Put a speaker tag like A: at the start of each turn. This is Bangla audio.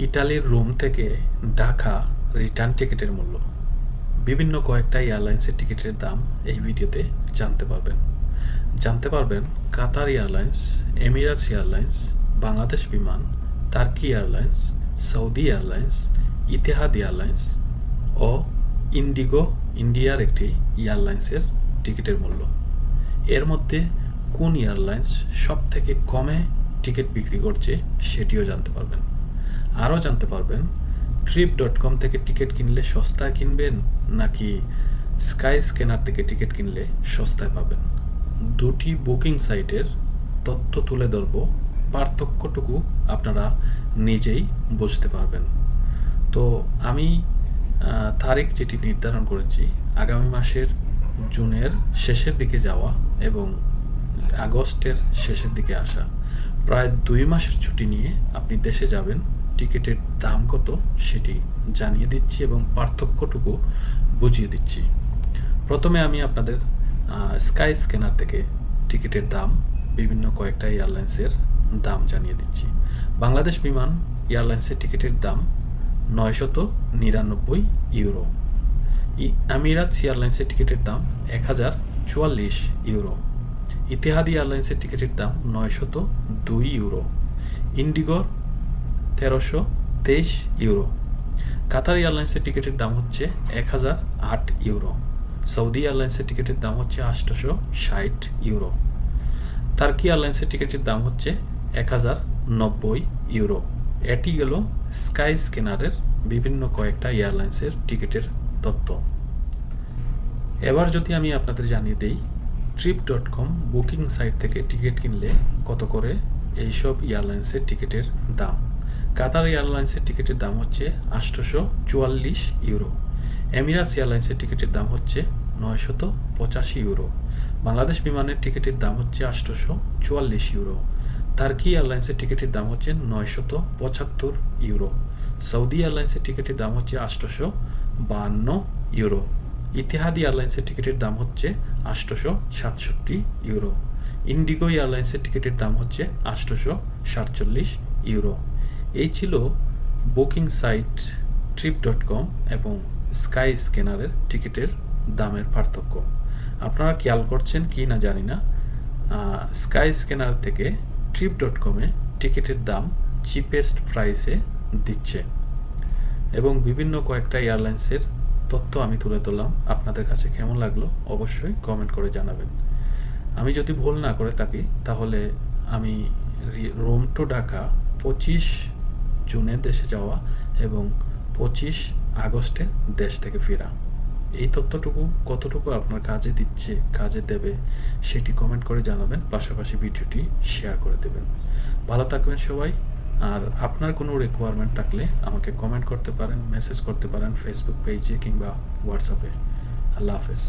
A: ইতালির রোম থেকে ঢাকা রিটার্ন টিকিটের মূল্য। বিভিন্ন কয়েকটা এয়ারলাইন্সের টিকিটের দাম এই ভিডিওতে জানতে পারবেন Qatar airlines, Emirates airlines, Bangladesh Biman, Turkey airlines, Saudi airlines, Etihad airlines ও ইন্ডিগো ইন্ডিয়ার একটি এয়ারলাইন্সের টিকিটের মূল্য। এর মধ্যে কোন এয়ারলাইন্স সব থেকে কমে টিকিট বিক্রি করছে সেটিও জানতে পারবেন। আরও জানতে পারবেন trip.com থেকে টিকিট কিনলে সস্তায় কিনবেন নাকি স্কাই স্ক্যানার থেকে টিকিট কিনলে সস্তায় পাবেন। দুটি বুকিং সাইটের তথ্য তুলে ধরব, পার্থক্যটুকু আপনারা নিজেই বুঝতে পারবেন। তো আমি তারিখ যেটি নির্ধারণ করেছি আগামী মাসের জুনের শেষের দিকে যাওয়া এবং আগস্টের শেষের দিকে আসা, প্রায় 2 মাসের ছুটি নিয়ে আপনি দেশে যাবেন। টিকিটের দাম কত সেটি জানিয়ে দিচ্ছি এবং পার্থক্যটুকু বুঝিয়ে দিচ্ছি। প্রথমে আমি আপনাদের স্কাই স্ক্যানার থেকে টিকিটের দাম, বিভিন্ন কয়েকটা এয়ারলাইন্সের দাম জানিয়ে দিচ্ছি। বাংলাদেশ বিমান এয়ারলাইন্সের টিকিটের দাম 999 ইউরো। আমিরাতস এয়ারলাইন্সের টিকিটের দাম 1044 ইউরো। ইতিহাদ এয়ারলাইন্সের টিকিটের দাম 902 ইউরো। ইন্ডিগোর 1323 ইউরো। কাতার এয়ারলাইন্সের টিকিটের দাম হচ্ছে 1008 ইউরো। সৌদি এয়ারলাইন্সের টিকিটের দাম হচ্ছে 860 ইউরো। টার্কি এয়ারলাইন্সের টিকিটের দাম হচ্ছে 1090 ইউরো। এটি গেল স্কাই স্ক্যানারের বিভিন্ন কয়েকটা এয়ারলাইন্সের টিকিটের তথ্য। এবার যদি আমি আপনাদের জানিয়ে দেই trip.com বুকিং সাইট থেকে টিকিট কিনলে কত করে এইসব এয়ারলাইন্সের টিকিটের দাম। কাতার এয়ারলাইন্সের টিকিটের দাম হচ্ছে 844 ইউরো। এমিরাটস এয়ারলাইন্সের টিকিটের দাম হচ্ছে 985 ইউরো। বাংলাদেশ বিমানের টিকিটের দাম হচ্ছে 844 ইউরো। টার্কি এয়ারলাইন্সের টিকিটের দাম হচ্ছে 975 ইউরো। সৌদি এয়ারলাইন্সের টিকিটের দাম হচ্ছে 852 ইউরো। ইতিহাদ এয়ারলাইন্সের টিকিটের দাম হচ্ছে 867 ইউরো। ইন্ডিগো এয়ারলাইন্সের টিকিটের দাম হচ্ছে 847 ইউরো। এই ছিল বুকিং সাইট trip.com এবং স্কাই স্ক্যানারের টিকিটের দামের পার্থক্য। আপনারা খেয়াল করছেন কি না জানি না, স্কাই স্ক্যানার থেকে trip.com-এ টিকিটের দাম চিপেস্ট প্রাইসে দিচ্ছে এবং বিভিন্ন কয়েকটা এয়ারলাইন্সের তথ্য আমি তুলে ধরলাম। আপনাদের কাছে কেমন লাগলো অবশ্যই কমেন্ট করে জানাবেন। আমি যদি ভুল না করে থাকি তাহলে আমি রোম টু ঢাকা 25 জুনে দেশে যাওয়া এবং 25 আগস্টে দেশ থেকে ফেরা, এই তথ্যটুকু কতটুকু আপনার কাজে দেবে সেটি কমেন্ট করে জানাবেন। পাশাপাশি ভিডিওটি শেয়ার করে দেবেন। ভালো থাকবেন সবাই। আর আপনার কোনো রিকোয়ারমেন্ট থাকলে আমাকে কমেন্ট করতে পারেন, মেসেজ করতে পারেন ফেসবুক পেজে কিংবা হোয়াটসঅ্যাপে। আল্লাহ হাফেজ।